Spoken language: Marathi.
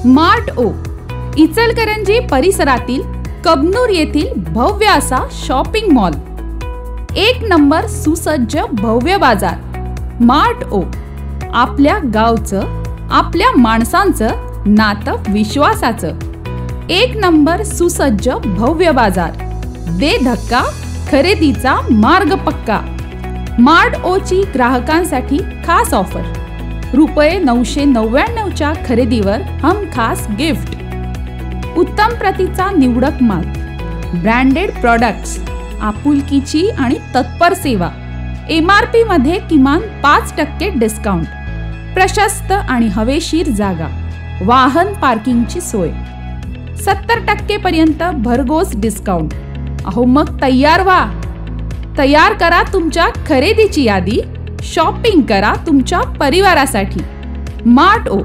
मार्ट ओ इचलकरंजी परिसरातील कबनूर येथील भव्य असा शॉपिंग मॉल, एक नंबर सुसज्ज भव्य बाजार। मार्ट ओ आपल्या गावचं, आपल्या माणसांचं नातं विश्वासाचं, एक नंबर सुसज्ज भव्य बाजार। दे धक्का, खरेदीचा मार्ग पक्का। मार्ट ओ ची ग्राहकांसाठी खास ऑफर, ₹999च्या खरेदीवर हमखास गिफ्ट, उत्तम प्रतीचा निवडक माल, ब्रँडेड प्रॉडक्ट्स, आपुलकीची आणि तत्पर सेवा, MRP मध्ये किमान 5% डिस्काउंट, प्रशस्त आणि हवेशीर जागा, वाहन पार्किंगची सोय, 70% पर्यंत भरघोस डिस्काउंट। अहो मग तयार व्हा, तयार करा तुमच्या खरेदीची यादी, शॉपिंग करा तुमच्या परिवारासाठी। मार्ट ओ